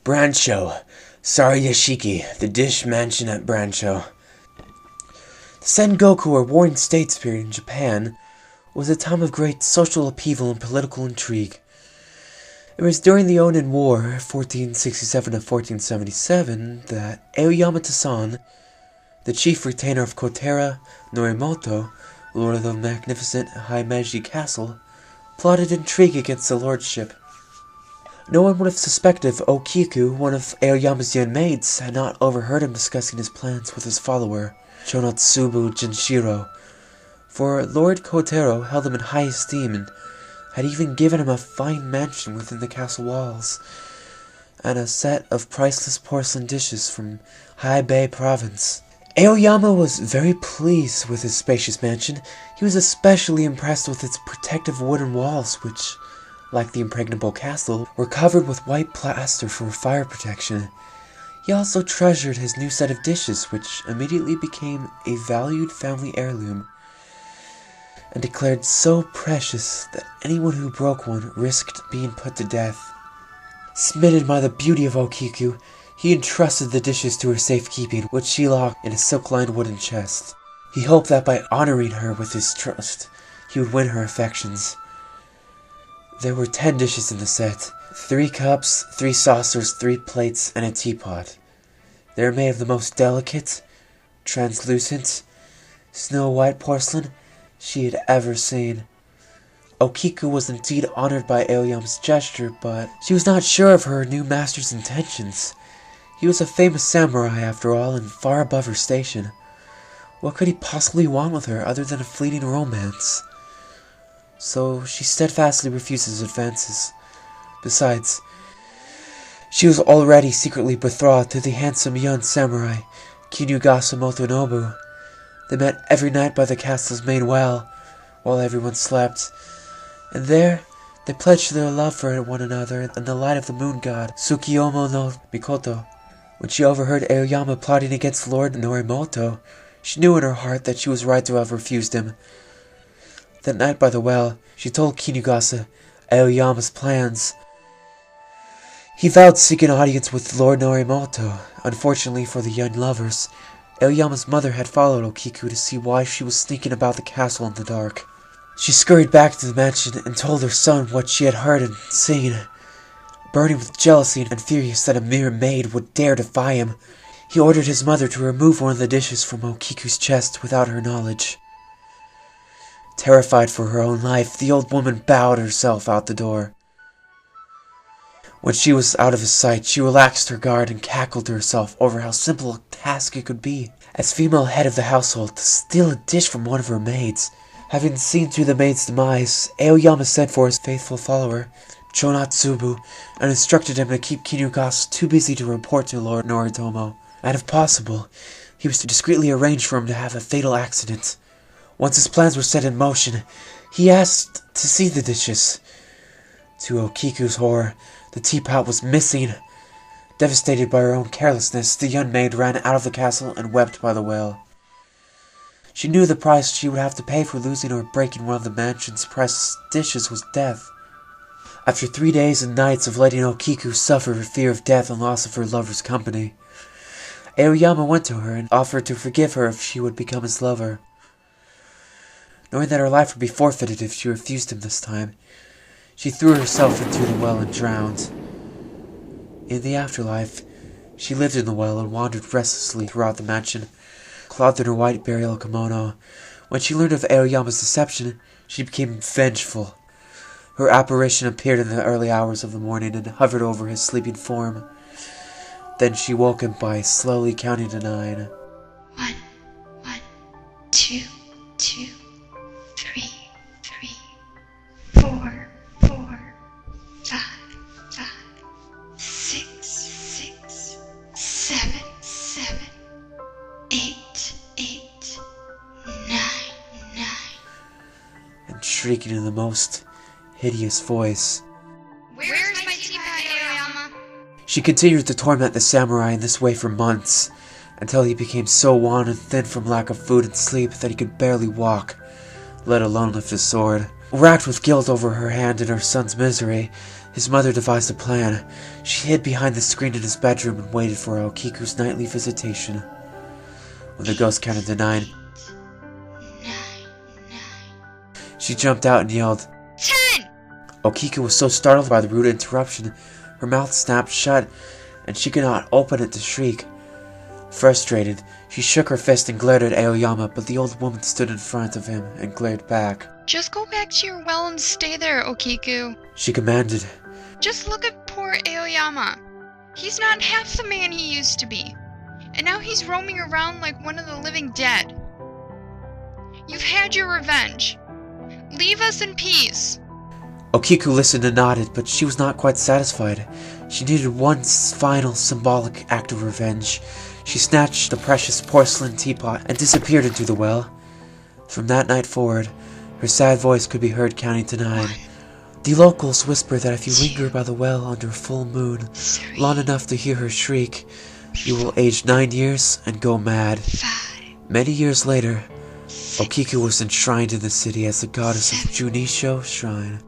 Brancho Sarayashiki, the dish mansion at Brancho. The Sengoku, or Warring States period in Japan, was a time of great social upheaval and political intrigue. It was during the Onin War, 1467 to 1477, that Aoyama, the chief retainer of Kotera Norimoto, lord of the magnificent Himeji Castle, plotted intrigue against the lordship. No one would have suspected if Okiku, one of Aoyama's young maids, had not overheard him discussing his plans with his follower, Shonotsubu Jinshiro, for Lord Kotero held him in high esteem and had even given him a fine mansion within the castle walls, and a set of priceless porcelain dishes from Haibei province. Aoyama was very pleased with his spacious mansion. He was especially impressed with its protective wooden walls, which, like the impregnable castle, were covered with white plaster for fire protection. He also treasured his new set of dishes, which immediately became a valued family heirloom, and declared so precious that anyone who broke one risked being put to death. Smitten by the beauty of Okiku, he entrusted the dishes to her safekeeping, which she locked in a silk-lined wooden chest. He hoped that by honoring her with his trust, he would win her affections. There were 10 dishes in the set, 3 cups, 3 saucers, 3 plates, and a teapot. They were made of the most delicate, translucent, snow-white porcelain she had ever seen. Okiku was indeed honored by Aoyama's gesture, but she was not sure of her new master's intentions. He was a famous samurai, after all, and far above her station. What could he possibly want with her other than a fleeting romance? So she steadfastly refused his advances. Besides, she was already secretly betrothed to the handsome young samurai, Kinugasa Motonobu. They met every night by the castle's main well, while everyone slept, and there they pledged their love for one another in the light of the moon god, Tsukiyomo no Mikoto. When she overheard Aoyama plotting against Lord Norimoto, she knew in her heart that she was right to have refused him. That night by the well, she told Kinugasa Aoyama's plans. He vowed to seek an audience with Lord Norimoto. Unfortunately for the young lovers, Aoyama's mother had followed Okiku to see why she was sneaking about the castle in the dark. She scurried back to the mansion and told her son what she had heard and seen. Burning with jealousy and furious that a mere maid would dare defy him, he ordered his mother to remove one of the dishes from Okiku's chest without her knowledge. Terrified for her own life, the old woman bowed herself out the door. When she was out of his sight, she relaxed her guard and cackled to herself over how simple a task it could be, as female head of the household, to steal a dish from one of her maids. Having seen through the maid's demise, Aoyama sent for his faithful follower, Chonatsubu, and instructed him to keep Kinugasa too busy to report to Lord Noritomo, and if possible, he was to discreetly arrange for him to have a fatal accident. Once his plans were set in motion, he asked to see the dishes. To Okiku's horror, the teapot was missing. Devastated by her own carelessness, the young maid ran out of the castle and wept by the well. She knew the price she would have to pay for losing or breaking one of the mansion's precious dishes was death. After 3 days and nights of letting Okiku suffer for fear of death and loss of her lover's company, Aoyama went to her and offered to forgive her if she would become his lover. Knowing that her life would be forfeited if she refused him this time, she threw herself into the well and drowned. In the afterlife, she lived in the well and wandered restlessly throughout the mansion, clothed in her white burial kimono. When she learned of Aoyama's deception, she became vengeful. Her apparition appeared in the early hours of the morning and hovered over his sleeping form. Then she woke him by slowly counting to 9. 1, 2, 2, 3, 3, 4, 4, 5, 5, 6, 6, 7, 7, 8, 8, 9, 9. And shrieking in the most hideous voice, "Where's my teapot, Aoyama?" She continued to torment the samurai in this way for months, until he became so wan and thin from lack of food and sleep that he could barely walk, let alone lift his sword. Racked with guilt over her hand and her son's misery, His mother devised a plan. She hid behind the screen in his bedroom and waited for Okiku's nightly visitation. When the ghost counted to 9, she jumped out and yelled, 10! Okiku was so startled by the rude interruption, her mouth snapped shut, and she could not open it to shriek. Frustrated, she shook her fist and glared at Aoyama, but the old woman stood in front of him and glared back. Just go back to your well and stay there, Okiku. She commanded. Just look at poor Aoyama. He's not half the man he used to be. And now he's roaming around like one of the living dead. You've had your revenge. Leave us in peace. Okiku listened and nodded, but she was not quite satisfied. She needed one final symbolic act of revenge. She snatched the precious porcelain teapot and disappeared into the well. From that night forward, her sad voice could be heard counting to 9. The locals whisper that if you linger by the well under a full moon, long enough to hear her shriek, you will age 9 years and go mad. 5. Many years later, Okiku was enshrined in the city as the goddess of Junisho Shrine.